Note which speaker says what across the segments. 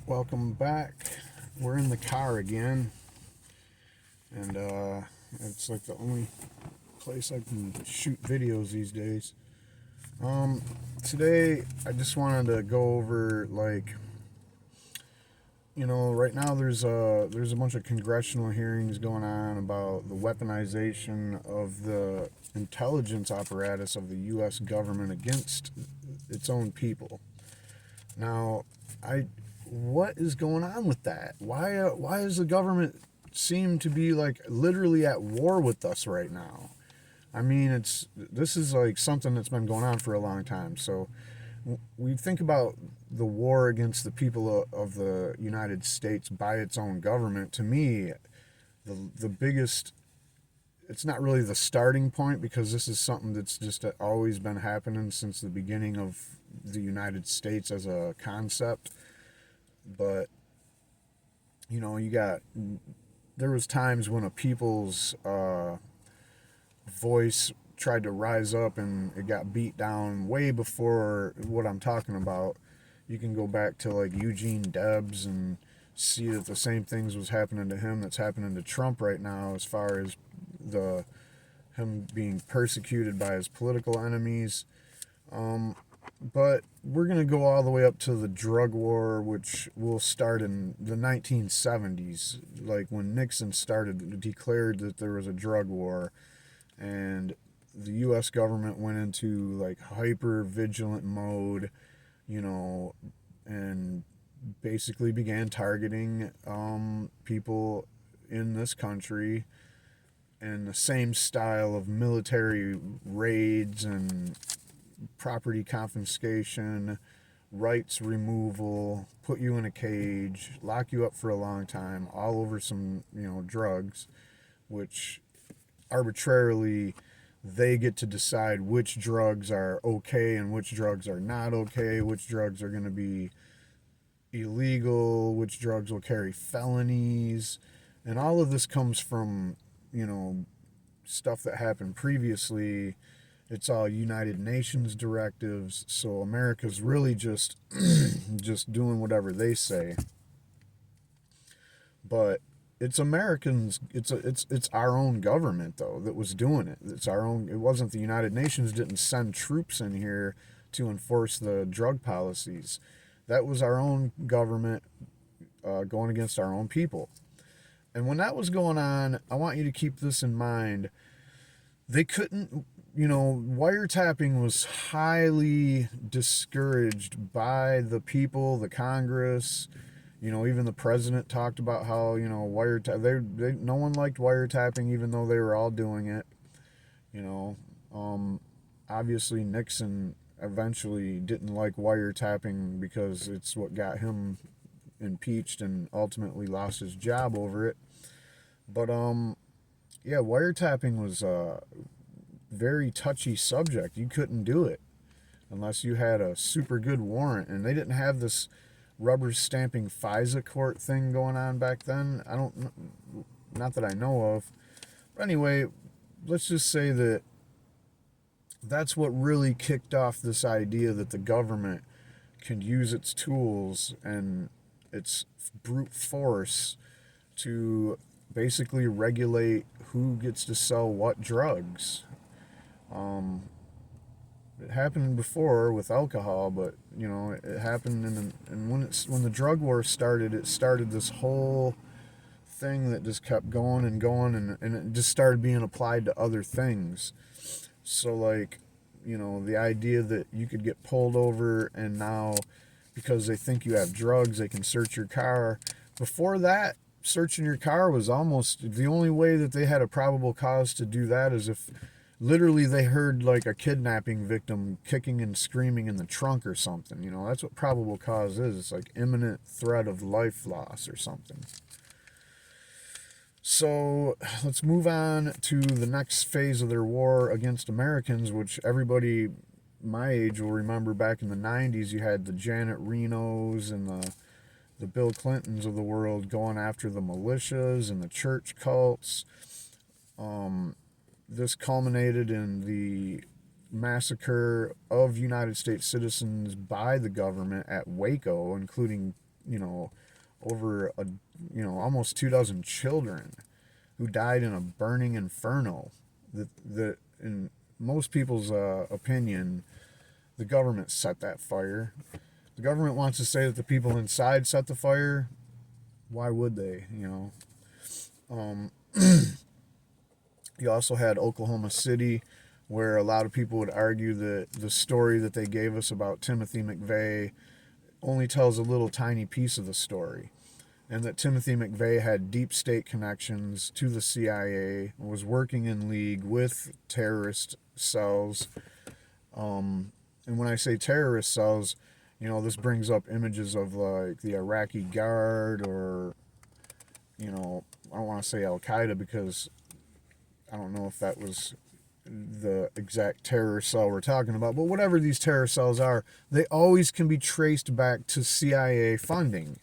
Speaker 1: Welcome back. We're in the car again, and it's like the only place I can shoot videos these days. Um, Today I just wanted to go over right now there's a bunch of congressional hearings going on about the weaponization of the intelligence apparatus of the U.S. government against its own people. Now, I what is going on with that? Why does the government seem to be like literally at war with us right now? I mean, this is like something that's been going on for a long time. So we think about the war against the people of the United States by its own government. To me, the biggest, it's not really the starting point, because this is something that's just always been happening since the beginning of the United States as a concept. But you got, there was times when a people's voice tried to rise up and it got beat down way before what I'm talking about. You can go back to like Eugene Debs and see that the same things was happening to him that's happening to Trump right now, as far as the him being persecuted by his political enemies. But we're going to go all the way up to the drug war, which will start in the 1970s, like when Nixon declared that there was a drug war, and the U.S. government went into like hyper vigilant mode, you know, and basically began targeting people in this country in the same style of military raids and property confiscation, rights removal, put you in a cage, lock you up for a long time, all over some, drugs, which arbitrarily they get to decide which drugs are okay and which drugs are not okay, which drugs are going to be illegal, which drugs will carry felonies. And all of this comes from, stuff that happened previously. It's all United Nations directives, so America's really just just doing whatever they say. But it's Americans. It's our own government though that was doing it. It's our own. It wasn't the United Nations didn't send troops in here to enforce the drug policies. That was our own government going against our own people. And when that was going on, I want you to keep this in mind. They couldn't, wiretapping was highly discouraged by the people, the Congress. Even the president talked about how, wiretap. No one liked wiretapping, even though they were all doing it. You know, Obviously Nixon eventually didn't like wiretapping because it's what got him impeached and ultimately lost his job over it. But yeah, wiretapping was a very touchy subject. You couldn't do it unless you had a super good warrant, and they didn't have this rubber stamping FISA court thing going on back then. I don't, not that I know of. But anyway, let's just say that that's what really kicked off this idea that the government can use its tools and its brute force to basically regulate who gets to sell what drugs. Um, it happened before with alcohol, but it happened and when the drug war started, it started this whole thing that just kept going and going, and it just started being applied to other things. So like, the idea that you could get pulled over and now because they think you have drugs, they can search your car. Before that, searching your car was almost the only way that they had a probable cause to do that is if literally they heard like a kidnapping victim kicking and screaming in the trunk or something. That's what probable cause is. It's like imminent threat of life loss or something. So let's move on to the next phase of their war against Americans, which everybody my age will remember. Back in the 90s, you had the Janet Renos and the Bill Clintons of the world going after the militias and the church cults. This culminated in the massacre of United States citizens by the government at Waco, including you know, over almost 2 dozen children who died in a burning inferno. That in most people's opinion, the government set that fire. The government wants to say that the people inside set the fire. Why would they? Um, you also had Oklahoma City, where a lot of people would argue that the story that they gave us about Timothy McVeigh only tells a little tiny piece of the story, and that Timothy McVeigh had deep state connections to the CIA, was working in league with terrorist cells. And when I say terrorist cells, this brings up images of like the Iraqi Guard, or, I don't want to say Al Qaeda because I don't know if that was the exact terror cell we're talking about, but whatever these terror cells are, they always can be traced back to CIA funding.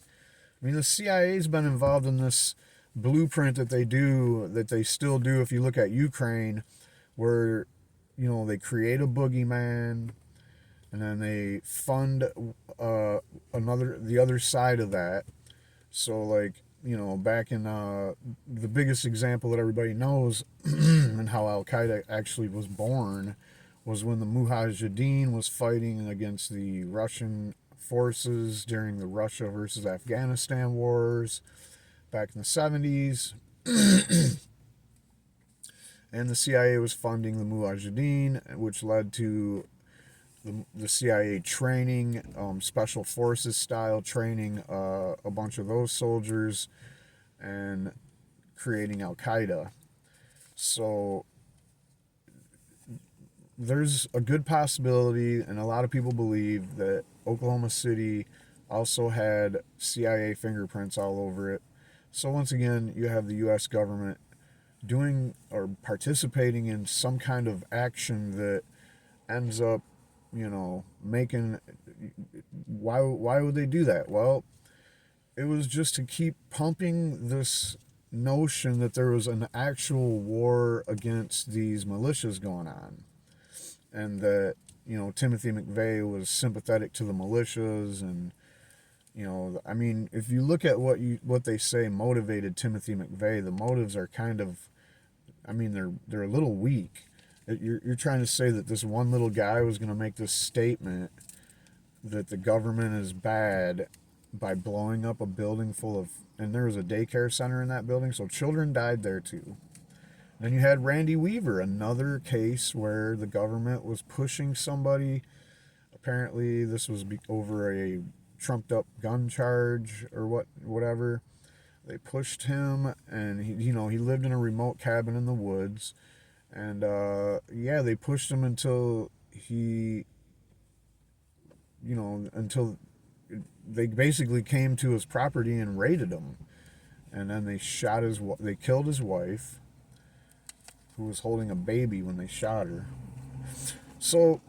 Speaker 1: I mean, the CIA's been involved in this blueprint that they still do if you look at Ukraine, where, they create a boogeyman, and then they fund the other side of that. So, like, back in the biggest example that everybody knows and how Al Qaeda actually was born was when the Mujahideen was fighting against the Russian forces during the Russia versus Afghanistan wars back in the 70s. And the CIA was funding the Mujahideen, which led to the CIA training, special forces style training a bunch of those soldiers and creating Al Qaeda. So there's a good possibility, and a lot of people believe, that Oklahoma City also had CIA fingerprints all over it. So once again, you have the U.S. government doing or participating in some kind of action that ends up, making. Why would they do that? Well, it was just to keep pumping this notion that there was an actual war against these militias going on, and that, Timothy McVeigh was sympathetic to the militias. And, I mean, if you look at what they say motivated Timothy McVeigh, the motives are kind of, I mean, they're a little weak. You're trying to say that this one little guy was going to make this statement that the government is bad by blowing up a building full of, and there was a daycare center in that building, so children died there too. Then you had Randy Weaver, another case where the government was pushing somebody. Apparently, this was over a trumped up gun charge or whatever. They pushed him, and he lived in a remote cabin in the woods. And they pushed him until until they basically came to his property and raided him. And then they killed his wife, who was holding a baby when they shot her. So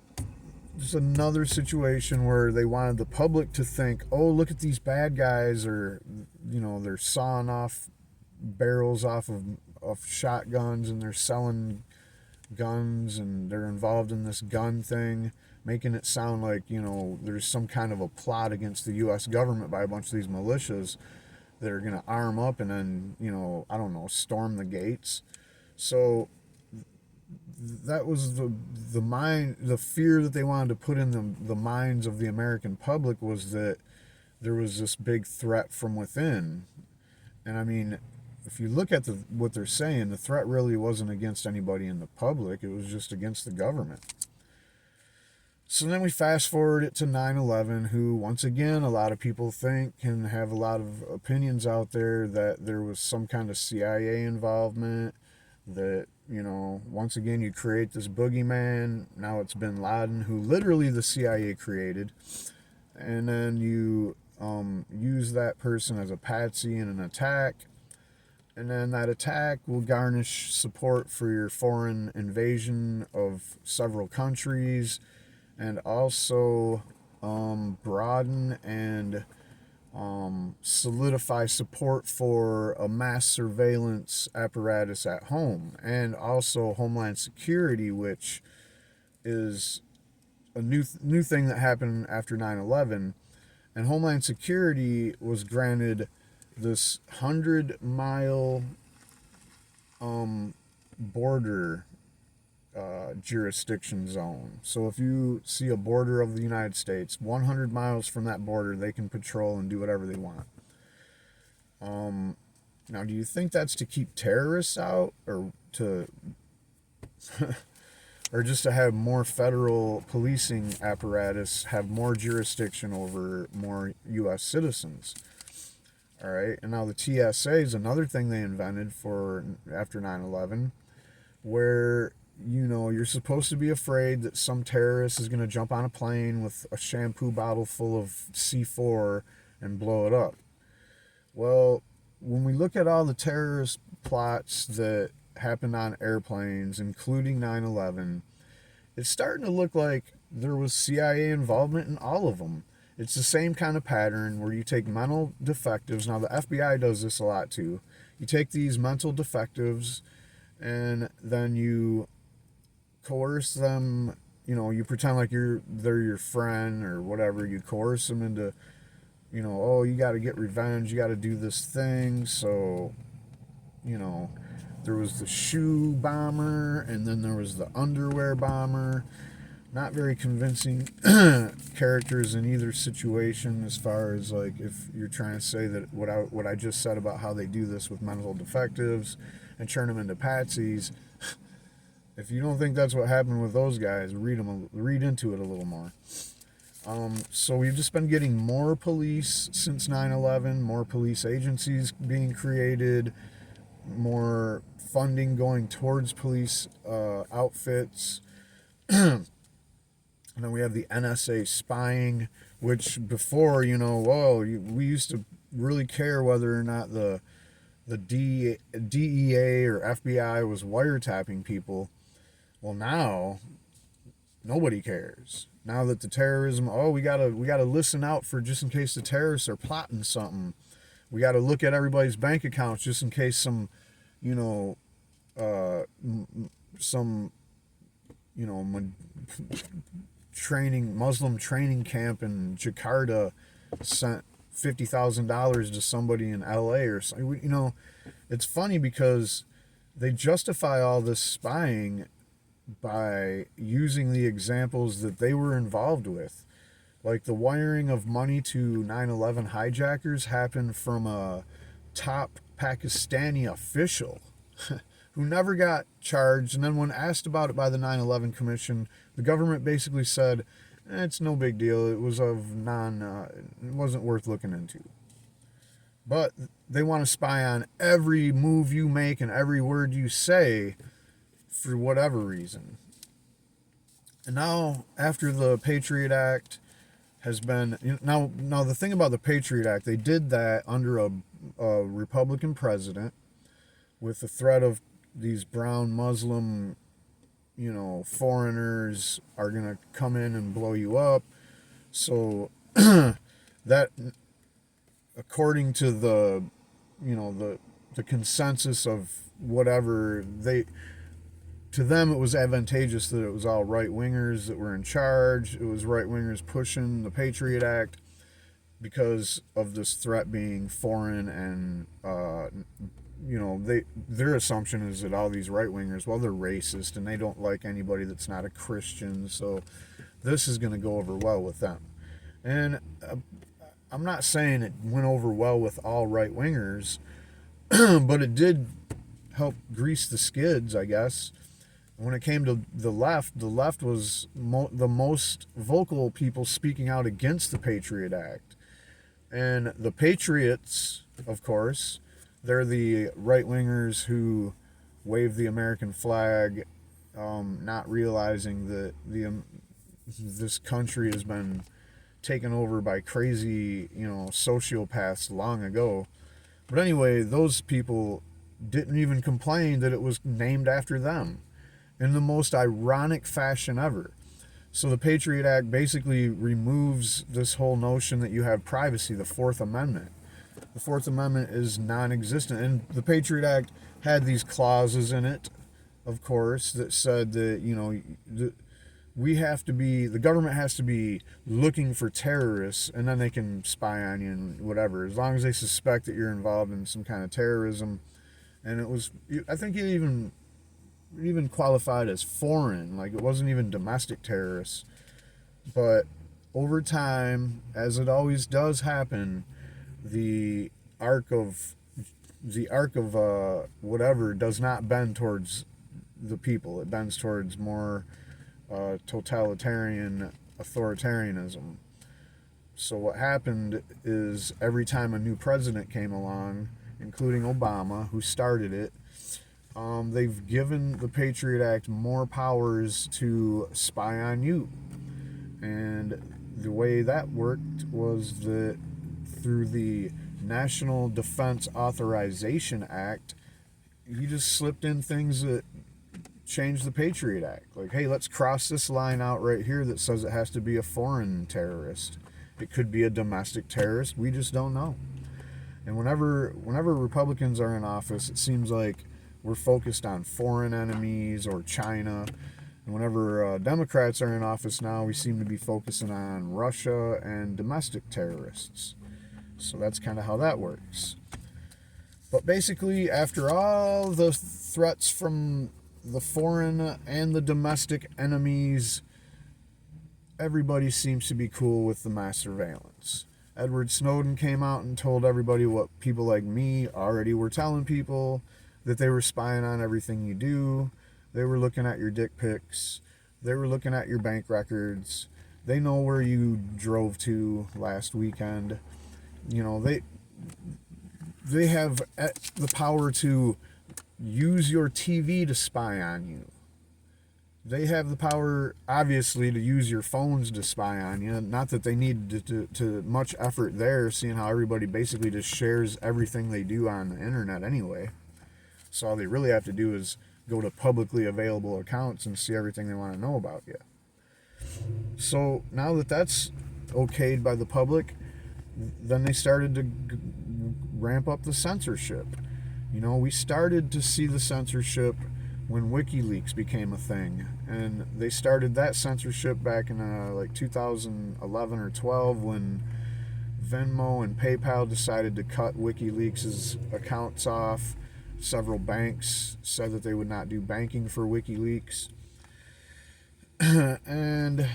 Speaker 1: just another situation where they wanted the public to think, oh, look at these bad guys, or, they're sawing off barrels off of shotguns, and they're selling guns, and they're involved in this gun thing, making it sound like, there's some kind of a plot against the U.S. government by a bunch of these militias that are going to arm up and then, I don't know, storm the gates. So that was the fear that they wanted to put in the minds of the American public, was that there was this big threat from within. And I mean, if you look at what they're saying, the threat really wasn't against anybody in the public. It was just against the government. So then we fast forward it to 9/11, who, once again, a lot of people think, and have a lot of opinions out there, that there was some kind of CIA involvement, that, once again, you create this boogeyman. Now it's bin Laden, who literally the CIA created. And then you use that person as a patsy in an attack. And then that attack will garnish support for your foreign invasion of several countries, and also broaden and solidify support for a mass surveillance apparatus at home, and also Homeland Security, which is a new thing that happened after 9/11. And Homeland Security was granted this 100-mile border jurisdiction zone. So if you see a border of the United States, 100 miles from that border, they can patrol and do whatever they want. Now, do you think that's to keep terrorists out, or to, or just to have more federal policing apparatus have more jurisdiction over more U.S. citizens? All right, and now the TSA is another thing they invented for after 9/11, where you're supposed to be afraid that some terrorist is going to jump on a plane with a shampoo bottle full of C4 and blow it up. Well, when we look at all the terrorist plots that happened on airplanes, including 9/11, it's starting to look like there was CIA involvement in all of them. It's the same kind of pattern where you take mental defectives. Now, the FBI does this a lot too. You take these mental defectives and then you coerce them. You pretend like they're your friend or whatever. You coerce them into, oh, you got to get revenge. You got to do this thing. So, there was the shoe bomber and then there was the underwear bomber. Not very convincing characters in either situation, as far as like if you're trying to say that what I just said about how they do this with mental defectives and turn them into patsies. If you don't think that's what happened with those guys, read into it a little more. So we've just been getting more police since 9/11, more police agencies being created, more funding going towards police outfits. And then we have the NSA spying, which before, we used to really care whether or not the DEA or FBI was wiretapping people. Well, now nobody cares. Now that the terrorism, we gotta listen out for just in case the terrorists are plotting something. We gotta look at everybody's bank accounts just in case some, Muslim training camp in Jakarta sent $50,000 to somebody in LA or something. It's funny because they justify all this spying by using the examples that they were involved with. Like the wiring of money to 9/11 hijackers happened from a top Pakistani official who never got charged. And then when asked about it by the 9/11 Commission, the government basically said, it's no big deal. It was it wasn't worth looking into. But they want to spy on every move you make and every word you say for whatever reason. And now, after the Patriot Act has been... Now the thing about the Patriot Act, they did that under a Republican president with the threat of these brown Muslim, foreigners are going to come in and blow you up. So that, according to the consensus of whatever, to them it was advantageous that it was all right-wingers that were in charge. It was right-wingers pushing the Patriot Act because of this threat being foreign, and their assumption is that all these right-wingers, they're racist and they don't like anybody that's not a Christian, so this is going to go over well with them. And I'm not saying it went over well with all right-wingers, but it did help grease the skids, I guess. When it came to the left was the most vocal people speaking out against the Patriot Act. And the Patriots, of course, they're the right-wingers who wave the American flag, not realizing that this country has been taken over by crazy, sociopaths long ago. But anyway, those people didn't even complain that it was named after them in the most ironic fashion ever. So the Patriot Act basically removes this whole notion that you have privacy, the Fourth Amendment. The Fourth Amendment is non-existent. And the Patriot Act had these clauses in it, of course, that said that, the government has to be looking for terrorists, and then they can spy on you and whatever, as long as they suspect that you're involved in some kind of terrorism. And it was, I think it even qualified as foreign, like it wasn't even domestic terrorists. But over time, as it always does happen, the arc of whatever does not bend towards the people. It bends towards more totalitarian authoritarianism. So what happened is every time a new president came along, including Obama, who started it, they've given the Patriot Act more powers to spy on you. And the way that worked was that through the National Defense Authorization Act, you just slipped in things that changed the Patriot Act. Like, hey, let's cross this line out right here that says it has to be a foreign terrorist. It could be a domestic terrorist. We just don't know. And whenever Republicans are in office, it seems like we're focused on foreign enemies or China. And whenever Democrats are in office now, we seem to be focusing on Russia and domestic terrorists. So that's kind of how that works. But basically, after all the threats from the foreign and the domestic enemies, everybody seems to be cool with the mass surveillance. Edward Snowden came out and told everybody what people like me already were telling people, that they were spying on everything you do. They were looking at your dick pics. They were looking at your bank records. They know where you drove to last weekend. You know, they have the power to use your TV to spy on you. They have the power, obviously, to use your phones to spy on you. Not that they need to much effort there, seeing how everybody basically just shares everything they do on the internet anyway. So all they really have to do is go to publicly available accounts and see everything they want to know about you. So now that that's okayed by the public, then they started to ramp up the censorship. You know, we started to see the censorship when WikiLeaks became a thing, and they started that censorship back in like 2011 or 12 when Venmo and PayPal decided to cut WikiLeaks' accounts off. Several banks said that they would not do banking for WikiLeaks. And,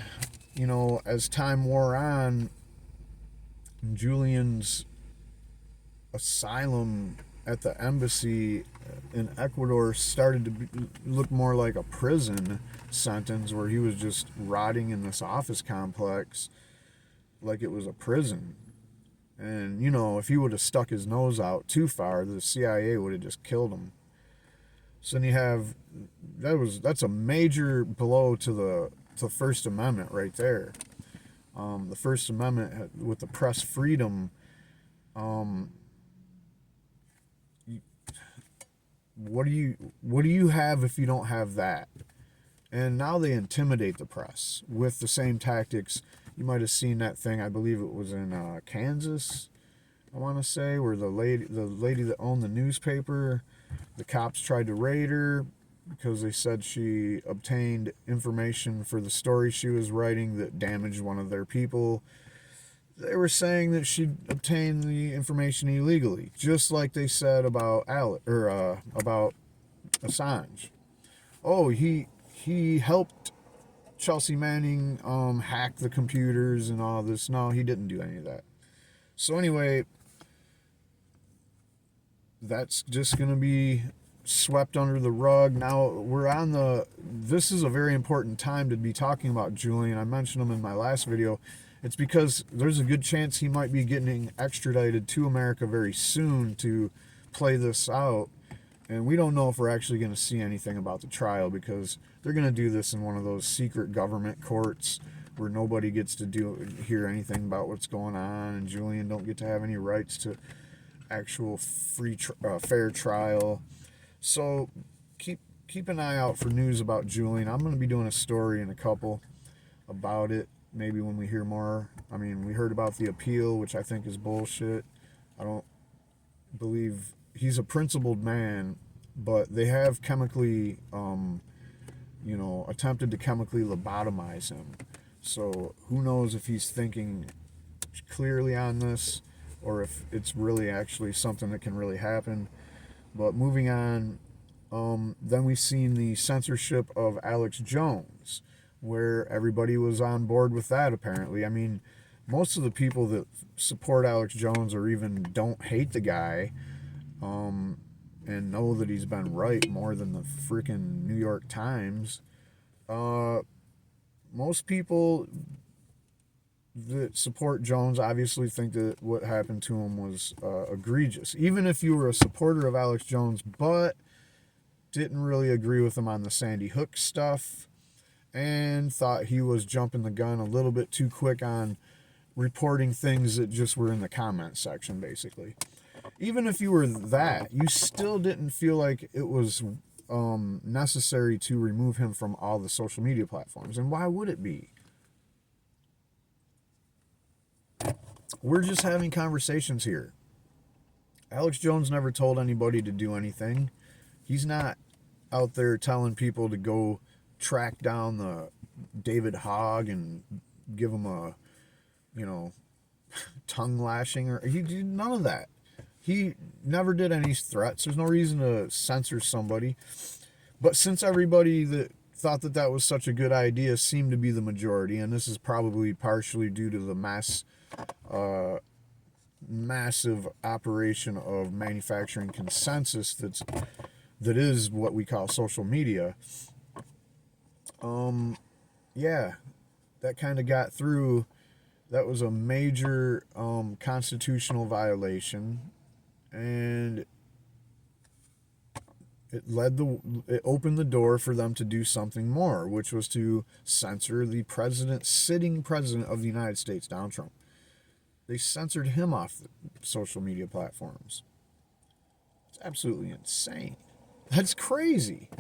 Speaker 1: you know, as time wore on, Julian's asylum at the embassy in Ecuador started to look more like a prison sentence, where he was just rotting in this office complex like it was a prison. And, you know, if he would have stuck his nose out too far, the CIA would have just killed him. So then you have, that's a major blow to the First Amendment right there. The First Amendment with the press freedom, what do you have if you don't have that? And now they intimidate the press with the same tactics. You might have seen that thing, I believe it was in Kansas, I want to say, where the lady that owned the newspaper, the cops tried to raid her because they said she obtained information for the story she was writing that damaged one of their people. They were saying that she obtained the information illegally, just like they said about about Assange. Oh, he helped Chelsea Manning hack the computers and all this. No, he didn't do any of that. So anyway, that's just going to be swept under the rug. Now this is a very important time to be talking about Julian. I mentioned him in my last video. It's because there's a good chance he might be getting extradited to America very soon to play this out. And we don't know if we're actually going to see anything about the trial, because they're going to do this in one of those secret government courts where nobody gets to hear anything about what's going on, and Julian don't get to have any rights to actual fair trial. So keep an eye out for news about Julian. I'm going to be doing a story in a couple about it, maybe when we hear more. I mean, we heard about the appeal, which I think is bullshit. I don't believe he's a principled man, but they have chemically attempted to chemically lobotomize him. So who knows if he's thinking clearly on this or if it's really actually something that can really happen. But moving on, then we've seen the censorship of Alex Jones, where everybody was on board with that, apparently. I mean, most of the people that support Alex Jones or even don't hate the guy and know that he's been right more than the freaking New York Times, most people that support Jones obviously think that what happened to him was egregious. Even if you were a supporter of Alex Jones but didn't really agree with him on the Sandy Hook stuff and thought he was jumping the gun a little bit too quick on reporting things that just were in the comment section, basically. Even if you were that, you still didn't feel like it was necessary to remove him from all the social media platforms. And why would it be? We're just having conversations here. Alex Jones never told anybody to do anything. He's not out there telling people to go track down the David Hogg and give him a, tongue lashing, or he did none of that. He never did any threats. There's no reason to censor somebody. But since everybody that thought that that was such a good idea seemed to be the majority, and this is probably partially due to the massive operation of manufacturing consensus that is what we call social media. Yeah, that kind of got through. That was a major constitutional violation, and it opened the door for them to do something more, which was to censor the sitting president of the United States, Donald Trump. They censored him off the social media platforms. It's absolutely insane. That's crazy.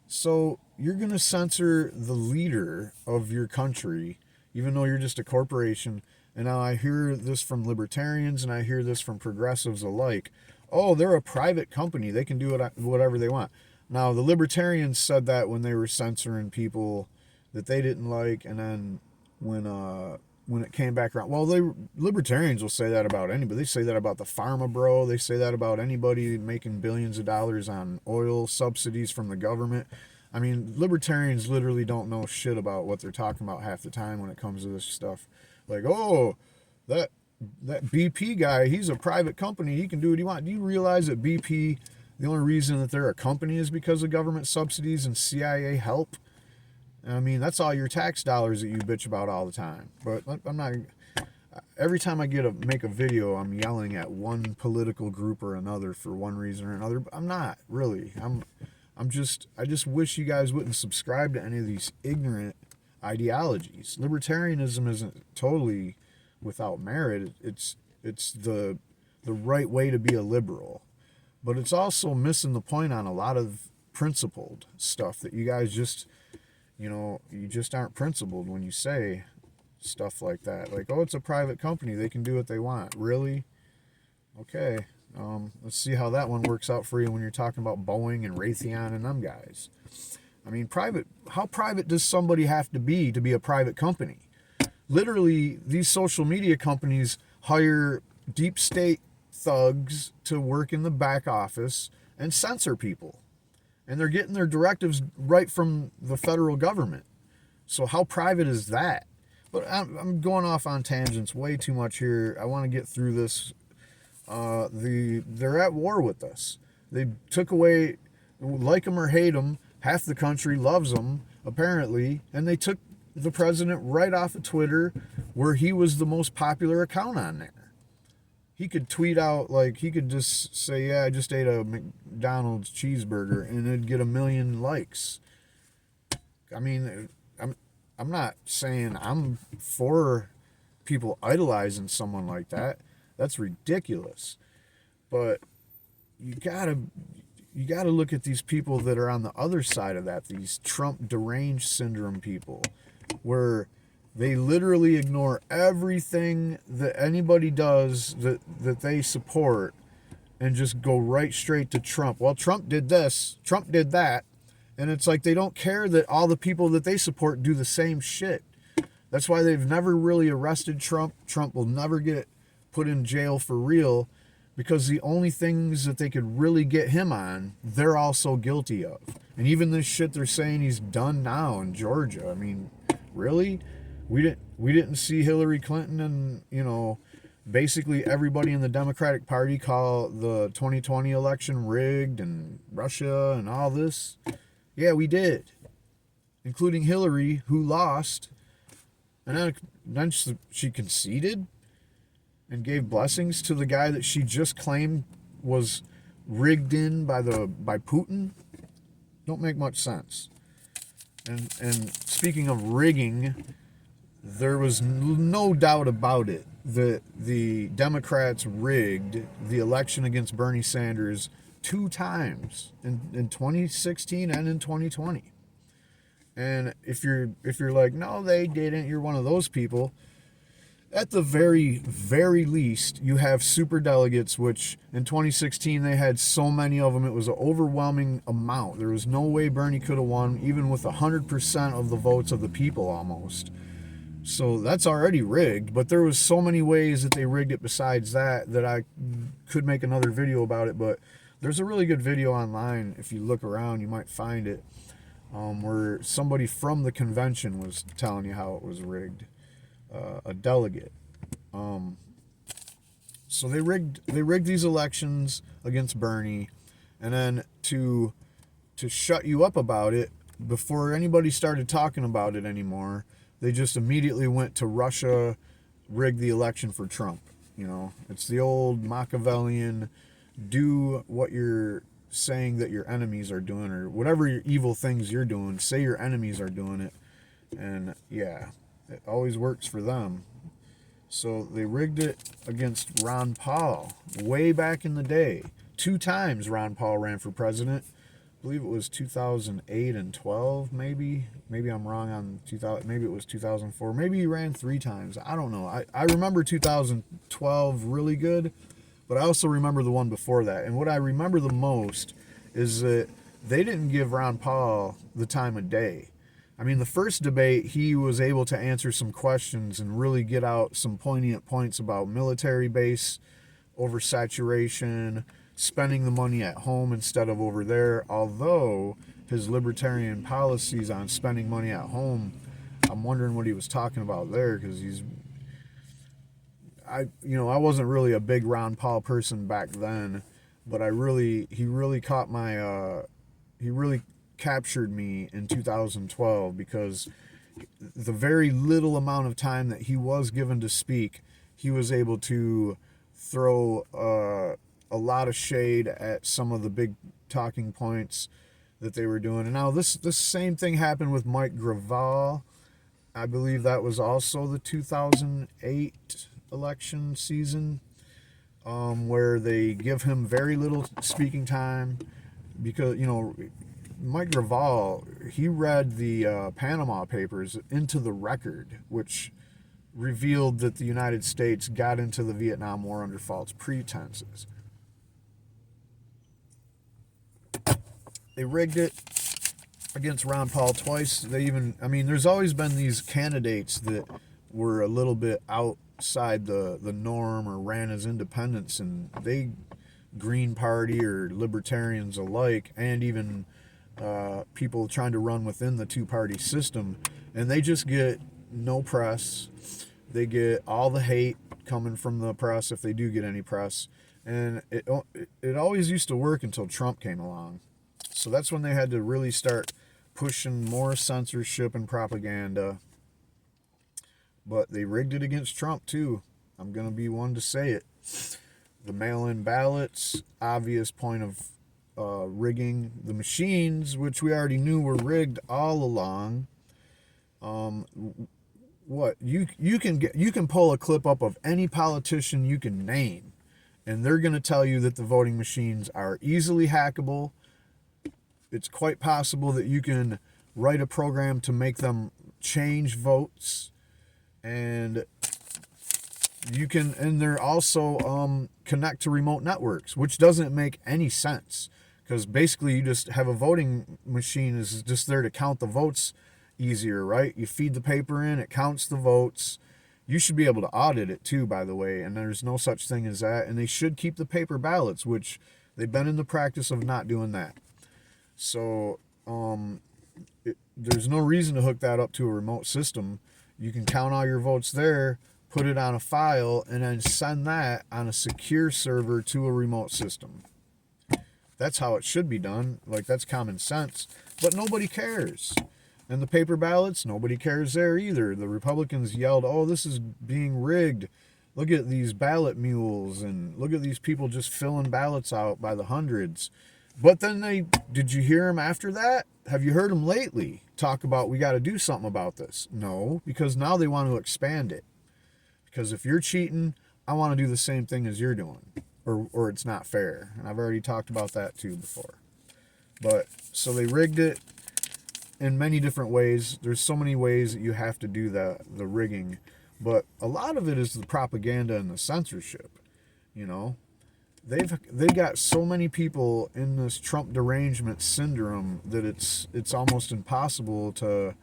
Speaker 1: So you're going to censor the leader of your country, even though you're just a corporation. And now I hear this from libertarians and I hear this from progressives alike. Oh, they're a private company. They can do whatever they want. Now, the libertarians said that when they were censoring people that they didn't like, and then when it came back around, well, libertarians will say that about anybody. They say that about the pharma bro. They say that about anybody making billions of dollars on oil subsidies from the government. I mean, libertarians literally don't know shit about what they're talking about half the time when it comes to this stuff. Like, oh, that BP guy, he's a private company. He can do what he wants. Do you realize that BP, the only reason that they're a company is because of government subsidies and CIA help? I mean, that's all your tax dollars that you bitch about all the time. But I'm not. Every time I make a video, I'm yelling at one political group or another for one reason or another. But I'm not really. I just wish you guys wouldn't subscribe to any of these ignorant ideologies. Libertarianism isn't totally without merit. It's the right way to be a liberal, but it's also missing the point on a lot of principled stuff that you guys just, you just aren't principled when you say stuff like that. Like, oh, it's a private company. They can do what they want. Really? Okay. Let's see how that one works out for you when you're talking about Boeing and Raytheon and them guys. I mean, how private does somebody have to be a private company? Literally, these social media companies hire deep state thugs to work in the back office and censor people. And they're getting their directives right from the federal government. So how private is that? But I'm going off on tangents way too much here. I want to get through this. They're at war with us. They took away, like them or hate them, half the country loves them, apparently, and they took the president right off of Twitter, where he was the most popular account on there. He could tweet out, like, he could just say, yeah, I just ate a McDonald's cheeseburger, and it'd get 1 million likes. I mean, I'm not saying I'm for people idolizing someone like that. That's ridiculous. But you gotta look at these people that are on the other side of that, these Trump deranged syndrome people, where they literally ignore everything that anybody does that they support and just go right straight to Trump. Well, Trump did this, Trump did that, And it's like they don't care that all the people that they support do the same shit. That's why they've never really arrested Trump. Trump will never get put in jail for real, because the only things that they could really get him on, they're also guilty of. And even this shit they're saying he's done now in Georgia. I mean, really? We didn't see Hillary Clinton and, you know, basically everybody in the Democratic Party call the 2020 election rigged and Russia and all this. Yeah, we did. Including Hillary, who lost. And then she conceded and gave blessings to the guy that she just claimed was rigged in by Putin. Don't make much sense. And speaking of rigging, there was no doubt about it that the Democrats rigged the election against Bernie Sanders 2 times in 2016 and in 2020. And if you're like, no, they didn't, you're one of those people. At the very, very least, you have super delegates, which in 2016 they had so many of them, it was an overwhelming amount. There was no way Bernie could have won, even with 100% of the votes of the people almost. So that's already rigged, but there was so many ways that they rigged it besides that I could make another video about it. But there's a really good video online. If you look around, you might find it, where somebody from the convention was telling you how it was rigged. A delegate. So they rigged these elections against Bernie, and then to shut you up about it before anybody started talking about it anymore, they just immediately went to Russia, rigged the election for Trump. You know, it's the old Machiavellian, do what you're saying that your enemies are doing, or whatever your evil things you're doing, say your enemies are doing it. And yeah, it always works for them. So they rigged it against Ron Paul way back in the day. 2 times Ron Paul ran for president. I believe it was 2008 and 12, maybe. Maybe I'm wrong on 2000. Maybe it was 2004. Maybe he ran 3 times. I don't know. I remember 2012 really good, but I also remember the one before that. And what I remember the most is that they didn't give Ron Paul the time of day. I mean, the first debate, he was able to answer some questions and really get out some poignant points about military base oversaturation, spending the money at home instead of over there. Although his libertarian policies on spending money at home, I'm wondering what he was talking about there, because I wasn't really a big Ron Paul person back then, but he really captured me in 2012, because the very little amount of time that he was given to speak, he was able to throw a lot of shade at some of the big talking points that they were doing. And now this same thing happened with Mike Gravel. I believe that was also the 2008 election season, where they give him very little speaking time, because, you know, Mike Gravel, he read the Panama Papers into the record, which revealed that the United States got into the Vietnam War under false pretenses. They rigged it against Ron Paul twice. There's always been these candidates that were a little bit outside the norm or ran as independents, and they, Green Party or libertarians alike, and even people trying to run within the 2-party system, and they just get no press. They get all the hate coming from the press, if they do get any press. And it always used to work until Trump came along. So that's when they had to really start pushing more censorship and propaganda. But they rigged it against Trump too. I'm going to be one to say it. The mail-in ballots, obvious point of rigging. The machines, which we already knew were rigged all along. You can pull a clip up of any politician you can name, and they're going to tell you that the voting machines are easily hackable. It's quite possible that you can write a program to make them change votes, and they're also connect to remote networks, which doesn't make any sense, because basically you just have a voting machine is just there to count the votes easier, right? You feed the paper in, it counts the votes. You should be able to audit it too, by the way, and there's no such thing as that. And they should keep the paper ballots, which they've been in the practice of not doing that. So there's no reason to hook that up to a remote system. You can count all your votes there, put it on a file, and then send that on a secure server to a remote system. That's how it should be done. Like, that's common sense. But nobody cares. And the paper ballots, nobody cares there either. The Republicans yelled, oh, this is being rigged. Look at these ballot mules, and look at these people just filling ballots out by the hundreds. But then did you hear them after that? Have you heard them lately talk about, we got to do something about this? No, because now they want to expand it. Because if you're cheating, I want to do the same thing as you're doing, or it's not fair. And I've already talked about that too before. But so they rigged it in many different ways. There's so many ways that you have to do the rigging, but a lot of it is the propaganda and the censorship. You know, they got so many people in this Trump derangement syndrome that it's almost impossible to,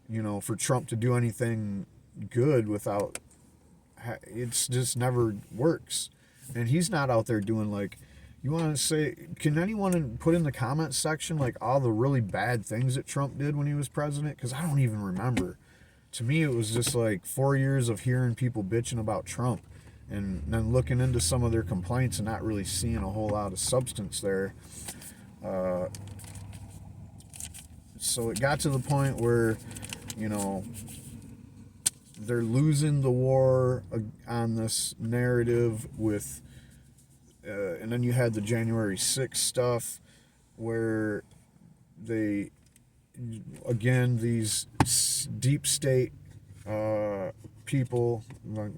Speaker 1: you know, for Trump to do anything good without. It's just never works. And he's not out there doing, like, you want to say, can anyone put in the comments section like all the really bad things that Trump did when he was president? Because I don't even remember. To me, it was just like 4 years of hearing people bitching about Trump and then looking into some of their complaints and not really seeing a whole lot of substance there. So it got to the point where, you know, they're losing the war on this narrative with, and then you had the January 6th stuff where they, again, these deep state people,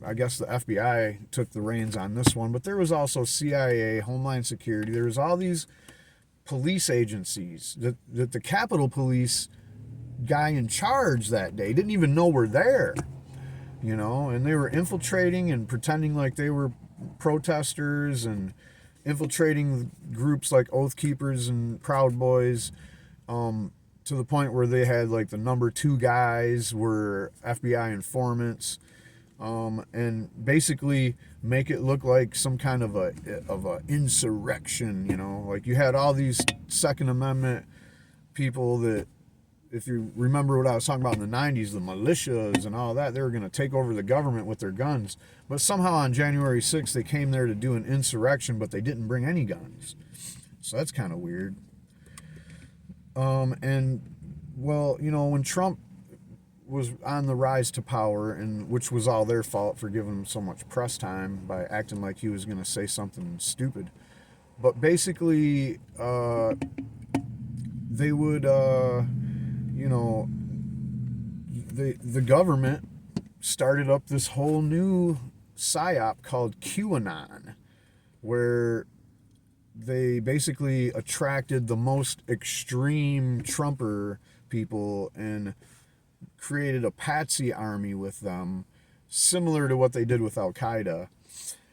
Speaker 1: I guess the FBI took the reins on this one, but there was also CIA, Homeland Security, there was all these police agencies that the Capitol Police guy in charge that day didn't even know were there. You know, and they were infiltrating and pretending like they were protesters and infiltrating groups like Oath Keepers and Proud Boys, to the point where they had like the number 2 guys were FBI informants, and basically make it look like some kind of a insurrection. You know, like you had all these Second Amendment people that, if you remember what I was talking about in the 90s, the militias and all that, they were going to take over the government with their guns. But somehow on January 6th, they came there to do an insurrection, but they didn't bring any guns. So that's kind of weird. And, well, you know, when Trump was on the rise to power, and which was all their fault for giving him so much press time by acting like he was going to say something stupid. But basically, they would... you know, the government started up this whole new psyop called QAnon, where they basically attracted the most extreme Trumper people and created a patsy army with them, similar to what they did with Al Qaeda.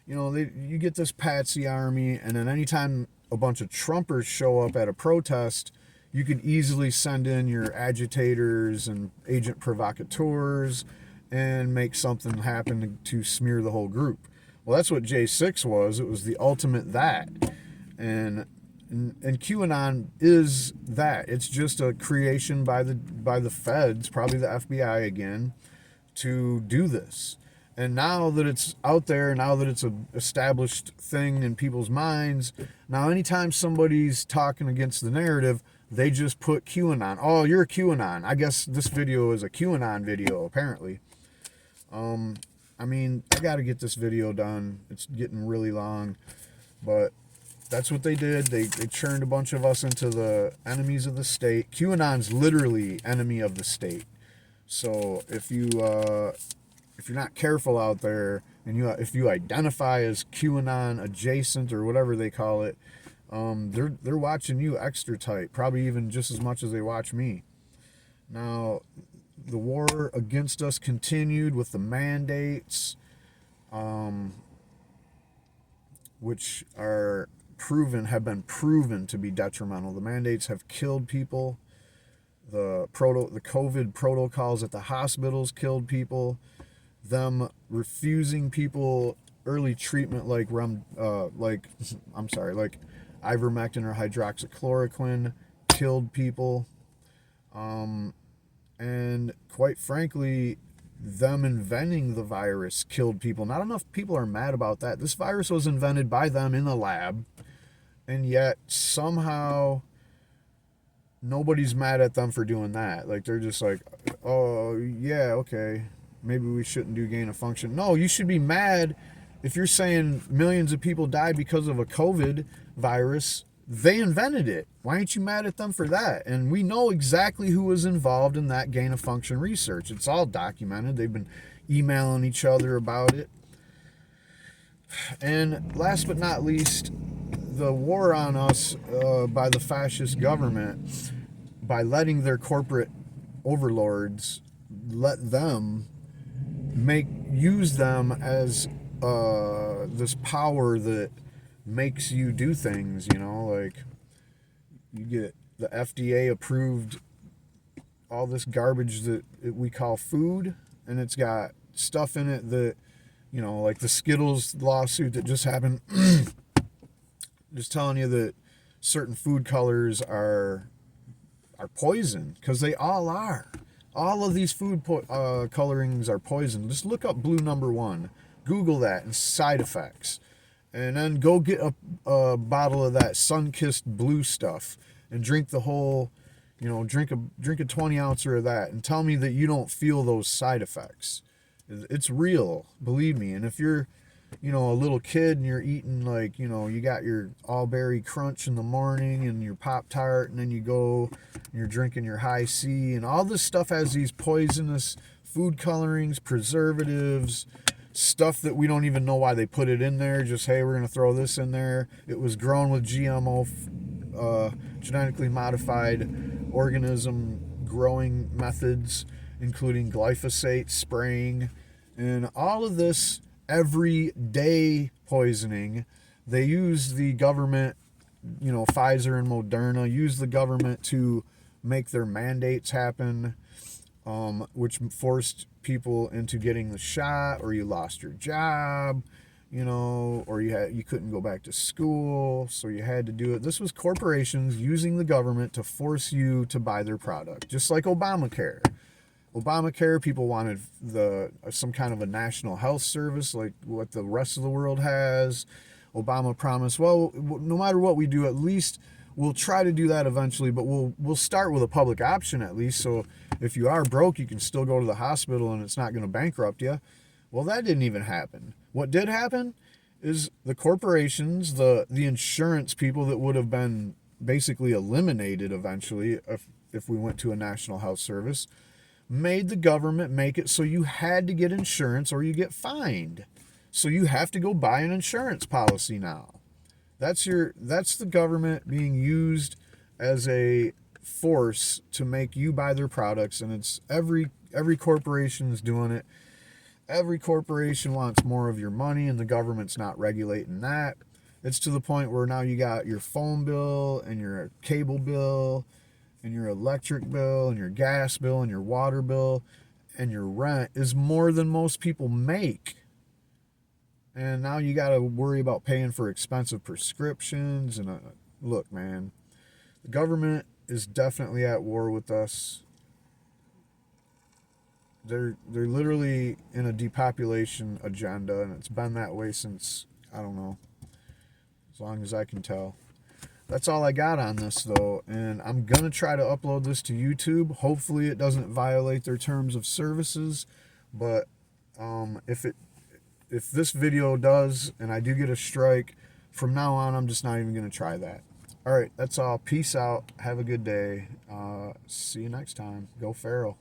Speaker 1: You know, you get this patsy army, and then anytime a bunch of Trumpers show up at a protest, you could easily send in your agitators and agent provocateurs and make something happen to smear the whole group. Well, that's what J6 was. It was the ultimate that. And QAnon is that. It's just a creation by the feds, probably the FBI again, to do this. And now that it's out there, now that it's an established thing in people's minds, now anytime somebody's talking against the narrative, they just put QAnon. Oh, you're a QAnon. I guess this video is a QAnon video, apparently. I mean, I got to get this video done. It's getting really long. But that's what they did. They churned a bunch of us into the enemies of the state. QAnon's literally enemy of the state. So if you're not careful out there, and if you identify as QAnon adjacent or whatever they call it, they're watching you extra tight, probably even just as much as they watch me. Now, the war against us continued with the mandates, which are have been proven to be detrimental. The mandates have killed people. The COVID protocols at the hospitals killed people. Them refusing people early treatment like ivermectin or hydroxychloroquine killed people. And quite frankly, them inventing the virus killed people. Not enough people are mad about that. This virus was invented by them in the lab, and yet somehow nobody's mad at them for doing that. Like, they're just like, oh yeah, okay, maybe we shouldn't do gain of function. No, you should be mad if you're saying millions of people died because of a COVID virus. They invented it. Why aren't you mad at them for that? And we know exactly who was involved in that gain of function research. It's all documented. They've been emailing each other about it. And last but not least, the war on us by the fascist government, by letting their corporate overlords let them use them as this power that makes you do things, you know, like you get the FDA approved all this garbage that we call food, and it's got stuff in it that, you know, like the Skittles lawsuit that just happened, just telling you that certain food colors are poison, because they all are. All of these food colorings are poison. Just look up blue number 1, Google that, and side effects. And then go get a bottle of that sun-kissed blue stuff and drink the whole, you know, drink a 20-ouncer of that and tell me that you don't feel those side effects. It's real, believe me. And if you're, you know, a little kid and you're eating, like, you know, you got your all-berry crunch in the morning and your Pop-Tart, and then you go and you're drinking your Hi-C, and all this stuff has these poisonous food colorings, preservatives, stuff that we don't even know why they put it in there. Just, hey, we're going to throw this in there. It was grown with GMO, genetically modified organism growing methods, including glyphosate spraying, and all of this everyday poisoning. They use the government, you know, Pfizer and Moderna, use the government to make their mandates happen, which forced people into getting the shot, or you lost your job, you know, or you couldn't go back to school, so you had to do it. This was corporations using the government to force you to buy their product, just like Obamacare. Obamacare, people wanted some kind of a national health service like what the rest of the world has. Obama promised, well, no matter what we do, at least we'll try to do that eventually, but we'll start with a public option at least, so if you are broke, you can still go to the hospital and it's not going to bankrupt you. Well, that didn't even happen. What did happen is the corporations, the insurance people that would have been basically eliminated eventually if we went to a national health service, made the government make it so you had to get insurance or you get fined. So you have to go buy an insurance policy now. That's the government being used as a force to make you buy their products, and it's every corporation is doing it. Every corporation wants more of your money, and the government's not regulating that. It's to the point where now you got your phone bill and your cable bill and your electric bill and your gas bill and your water bill and your rent is more than most people make. And now you got to worry about paying for expensive prescriptions. And look, man, the government is definitely at war with us. They're literally in a depopulation agenda, and it's been that way since, I don't know, as long as I can tell. That's all I got on this, though, and I'm going to try to upload this to YouTube. Hopefully it doesn't violate their terms of services, but if this video does and I do get a strike, from now on I'm just not even going to try that. All right, that's all. Peace out. Have a good day. See you next time. Go Pharaoh.